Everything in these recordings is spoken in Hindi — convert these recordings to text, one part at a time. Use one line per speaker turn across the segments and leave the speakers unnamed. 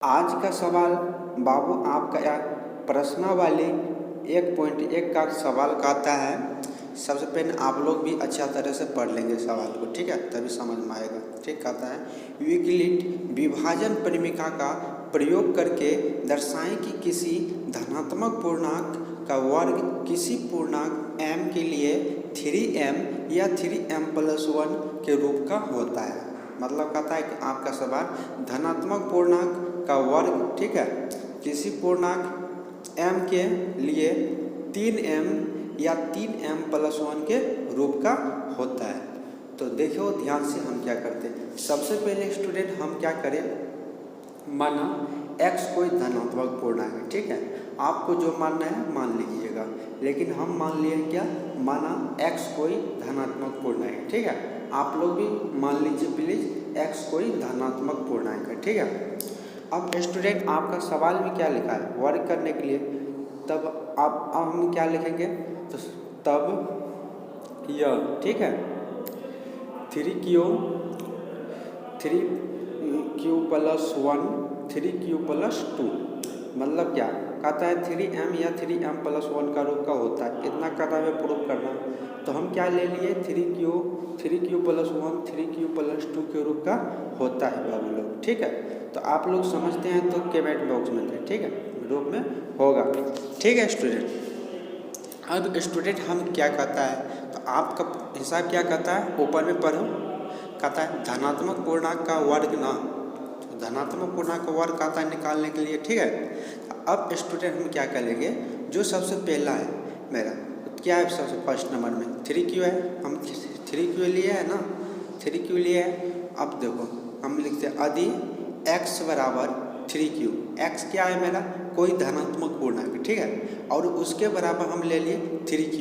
आज का सवाल बाबू आपका प्रश्नावली 1.1 का सवाल कहता है। सबसे पहले आप लोग भी अच्छा तरह से पढ़ लेंगे सवाल को, ठीक है, तभी समझ में आएगा। ठीक, कहता है यूक्लिड विभाजन परिमिका का प्रयोग करके दर्शाएं कि किसी धनात्मक पूर्णांक का वर्ग किसी पूर्णांक m के लिए 3m या 3m+1 के रूप का होता है। मतलब कहता है कि आपका सवाल धनात्मक पूर्णांक का वर्ग, ठीक है, किसी पूर्णांक m के लिए 3m या 3m+1 के रूप का होता है। तो देखो ध्यान से हम क्या करते हैं। सबसे पहले स्टूडेंट हम क्या करें, माना x कोई धनात्मक पूर्णांक है, ठीक है, आपको जो मानना है मान लीजिएगा, लेकिन हम मान लिए क्या, माना x कोई धनात्मक पूर्णांक है, ठीक है, आप लोग भी मान लीजिए प्लीज x कोई धनात्मक पूर्णांक है, ठीक है। अब स्टूडेंट आपका सवाल में क्या लिखा है, वर्ग करने के लिए, तब अब हम क्या लिखेंगे, तो तब यह, ठीक है, 3q + 1 3q + 2 मतलब क्या कहता है 3m या 3m+1 का रूप का होता है। इतना कहता है प्रूफ करना, तो हम क्या ले लिए 3q + 1 3q + 2 के रूप का होता है बाबू लोग, ठीक है। तो आप लोग समझते हैं तो कमेंट बॉक्स में दें, ठीक है, रूप में होगा, ठीक है स्टूडेंट। अब स्टूडेंट हम क्या कहता है, तो आपका हिसाब क्या कहता है, ऊपर में पढ़ो, कहता है धनात्मक पूर्णांक का वर्ग ना, तो धनात्मक पूर्णांक का वर्ग कहता है निकालने के लिए, ठीक है। अब स्टूडेंट हम क्या करेंगे, जो सबसे पहला है मेरा, तो क्या है सबसे फर्स्ट नंबर में 3q है, हम 3q लिए है ना, 3q लिए है। अब देखो हम लिखते हैं यदि x बराबर 3q, x क्या है मेरा, कोई धनात्मक पूर्णांक, ठीक है, और उसके बराबर हम ले लिए 3q,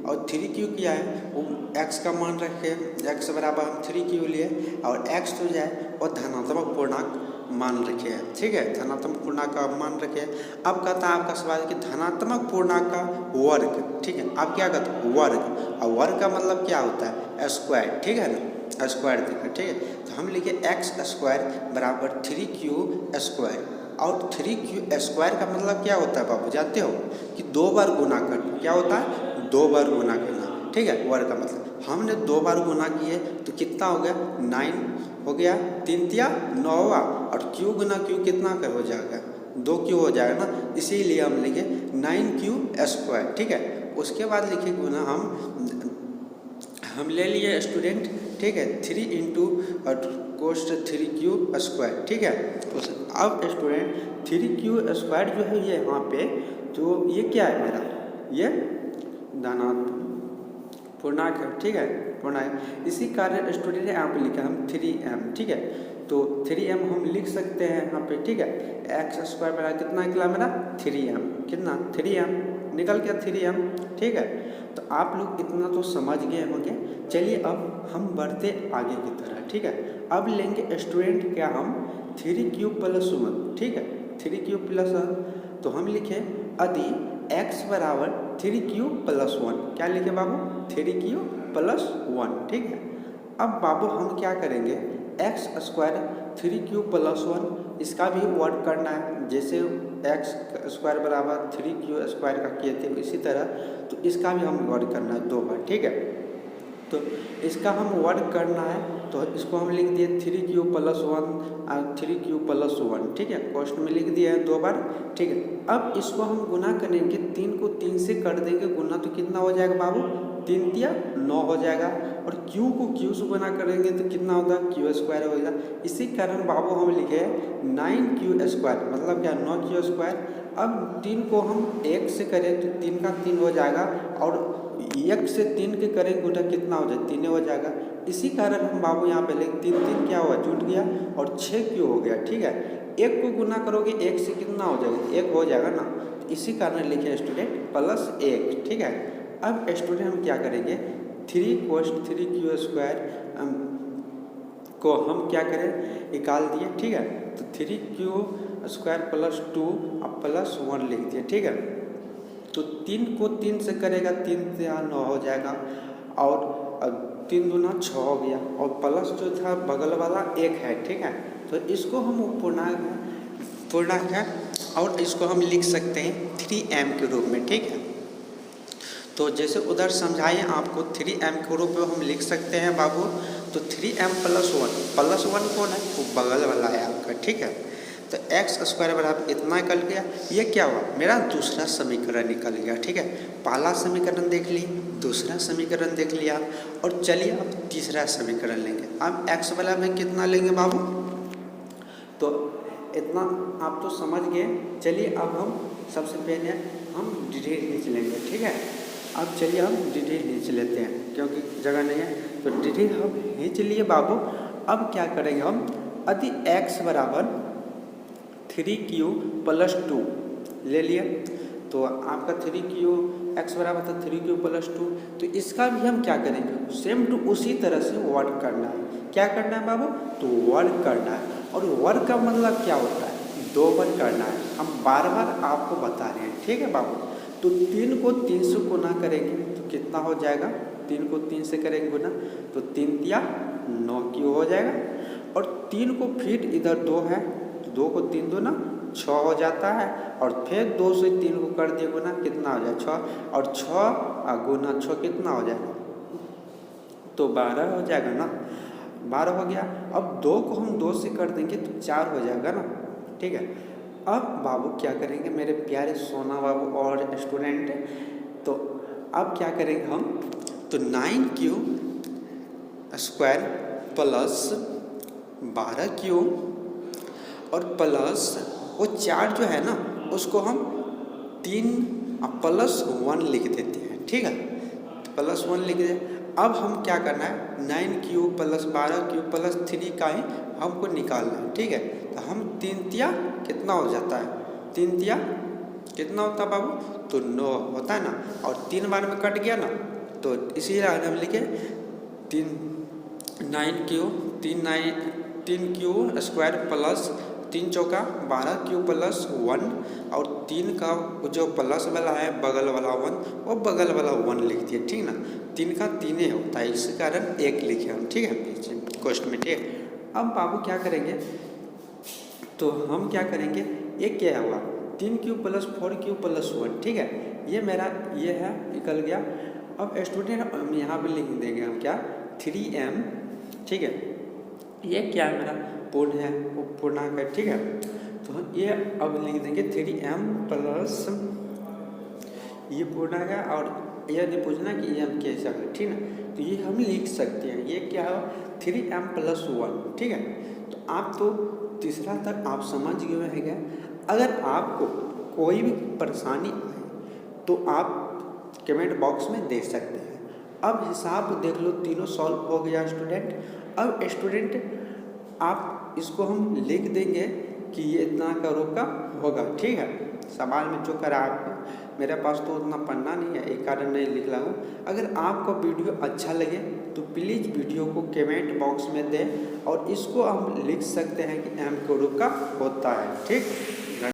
और 3q क्या है, वो x का मान रखे, x बराबर हम 3q लिए, और x तो जाए और धनात्मक पूर्णांक मान रखे हैं, ठीक है, धनात्मक पूर्णांक का मान रखे। अब कहता है आपका सवाल है कि धनात्मक पूर्णांक का वर्ग, ठीक है, अब क्या कहते हैं वर्ग, और वर्ग का मतलब क्या होता है स्क्वायर, ठीक है ना, स्क्वायर देखा, ठीक है। तो हम लिखे x² बराबर 3q², और 3q² का मतलब क्या होता है बाबू जानते हो, कि 2 बार गुना करना, क्या होता है 2 बार गुना करना, ठीक है। वर्ग का मतलब हमने 2 बार गुना किए तो कितना हो गया 9 हो गया, 3 तिया 9 हुआ, और q गुना q कितना कर हो जाएगा 2q हो जाएगा ना, इसीलिए हम लिखे 9q², ठीक है। उसके बाद लिखे गुना हम ले लिए स्टूडेंट, ठीक है, 3 × cos 3q², ठीक है। अब स्टूडेंट 3q² जो है ये यहाँ पे, तो ये क्या है मेरा, ये धनात्मक पूर्णांक है, ठीक है, पूर्णांक। इसी कारण स्टूडेंट यहाँ पे लिखा हम 3m, ठीक है, तो 3m हम लिख सकते हैं यहाँ पे, ठीक है। x² मेरा कितना निकला मेरा 3m, कितना 3m निकल गया 3m, ठीक है। तो आप लोग इतना तो समझ गए होंगे। चलिए अब हम बढ़ते आगे की तरह, ठीक है। अब लेंगे स्टूडेंट क्या हम 3q + 1, ठीक है, 3q + 1, तो हम लिखे यदि x बराबर 3q + 1, क्या लिखे बाबू 3q + 1, ठीक है। अब बाबू हम क्या करेंगे x² 3q + 1 इसका भी वर्ग करना है, जैसे x² बराबर 3q² का किए थे इसी तरह, तो इसका भी हम वर्ग करना है 2 बार, ठीक है। तो इसका हम वर्ग करना है, तो इसको हम लिख दिए 3q + 1 3q + 1, ठीक है, क्वेश्चन में लिख दिया है 2 बार, ठीक है। अब इसको हम गुना करेंगे, 3 को 3 से कर देंगे गुना, तो कितना हो जाएगा बाबू 3 तिया 9 हो जाएगा, और q को q से गुना करेंगे तो कितना होगा q² होगा। इसी कारण बाबू हम लिखे 9q², मतलब क्या 9q²। अब 3 को हम 1 से करें तो 3 का 3 हो जाएगा, और 1 से 3 के करेंगे गुना कितना हो जाए 3 हो जाएगा। इसी कारण हम बाबू यहाँ पे लिख 3 3 क्या हुआ जुट गया, और 6q हो गया, ठीक है। 1 को गुना करोगे 1 से कितना हो जाएगा 1 हो जाएगा ना, तो इसी कारण लिखे स्टूडेंट +1, ठीक है। अब स्टूडेंट हम क्या करेंगे 3 cos 3q² को हम क्या करें निकाल दिए, ठीक है, तो 3q² + 2 अब +1 लिख दिए, ठीक है। तो 3 को 3 से करेगा 3 से 9 हो जाएगा, और 3 दूना 6 हो गया, और प्लस जो था बगल वाला 1 है, ठीक है। तो इसको हम पूर्णांक पूर्णांक है और इसको हम लिख सकते हैं 3m के रूप में, ठीक है। तो जैसे उधर समझाए आपको 3m के रूप में हम लिख सकते हैं बाबू। तो 3m प्लस वन कौन है, वो बगल वाला है आपका, ठीक है। तो एक्स स्क्वायर बराबर इतना निकल गया। ये क्या हुआ, मेरा दूसरा समीकरण निकल गया, ठीक है। पहला समीकरण देख लिए, दूसरा समीकरण देख लिया, और चलिए अब तीसरा समीकरण लेंगे। अब एक्स वाला में कितना लेंगे बाबू, तो इतना आप तो समझ गए। चलिए अब हम सबसे पहले हम डिटेल खींच लेंगे, ठीक है। अब चलिए हम डिटेल खींच लेते हैं क्योंकि जगह नहीं है, तो डिटेल हम खींच लिए बाबू। अब क्या करेंगे हम, यदि एक्स बराबर 3q + 2 ले लिया, तो आपका 3q एक्स बराबर था 3q + 2। तो इसका भी हम क्या करेंगे, सेम टू उसी तरह से वर्क करना है। क्या करना है बाबू, तो वर्क करना है। और वर्क का मतलब क्या होता है, 2 बार करना है। हम बार बार आपको बता रहे हैं, ठीक है बाबू। तो 3 को 3 से गुना करेंगे तो कितना हो जाएगा, 3 को 3 से करेंगे गुना, तो 3 तिया 9q हो जाएगा। और 3 को फिर इधर 2 है, 2 को 3 दूना 6 हो जाता है। और फिर 2 से 3 को कर दिए गुना, कितना हो जाए 6, और 6 गुना 6 कितना हो जाएगा, तो 12 हो जाएगा ना, 12 हो गया। अब 2 को हम 2 से कर देंगे तो 4 हो जाएगा ना, ठीक है। अब बाबू क्या करेंगे मेरे प्यारे सोना बाबू और स्टूडेंट, तो अब क्या करेंगे हम, तो 9q स्क्वायर प्लस 12q और प्लस वो 4 जो है ना उसको हम 3 + 1 लिख देते हैं, ठीक है। +1 लिख दे। अब हम क्या करना है, 9q + 12q + 3 का ही हमको निकालना है, ठीक है। तो हम 3 तिया कितना हो जाता है, 3 तिया कितना होता है बाबू, तो 9 होता है ना। और 3 बार में कट गया ना, तो इसीलिए हम लिखे 3q स्क्वायर प्लस 3 चौका 12q + 1, और 3 का जो प्लस वाला है बगल वाला 1, वो बगल वाला 1 लिख दिए, ठीक ना। 3 का 3 ही होता है, इस कारण 1 लिखे हम, ठीक है, क्वेश्चन में, ठीक है। अब बाबू क्या करेंगे, तो हम क्या करेंगे, ये क्या हुआ 3q + 4q + 1, ठीक है। ये मेरा ये है निकल गया। अब स्टूडेंट हम यहाँ पे लिख देंगे हम क्या, 3m, ठीक है। ये क्या है मेरा पूर्ण है, वो पूर्णांक है, ठीक है। तो हम ये अब लिख देंगे 3m प्लस, ये पूर्णांक है। और यह नहीं पूछना कि ये हम कैसे करें, ठीक है। तो ये हम लिख सकते हैं, ये क्या है 3m + 1, ठीक है। तो आप तो तीसरा तक आप समझ गए हैं। अगर आपको कोई भी परेशानी आए तो आप कमेंट बॉक्स में दे सकते हैं। अब हिसाब देख लो, तीनों सॉल्व हो गया स्टूडेंट। अब स्टूडेंट आप इसको हम लिख देंगे कि ये इतना करोड़ का होगा, ठीक है। सवाल में जो करा आपने, मेरे पास तो उतना पढ़ना नहीं है, एक कारण नहीं लिख रहा हूँ। अगर आपको वीडियो अच्छा लगे तो प्लीज़ वीडियो को कमेंट बॉक्स में दें, और इसको हम लिख सकते हैं कि m करोड़ का होता है, ठीक।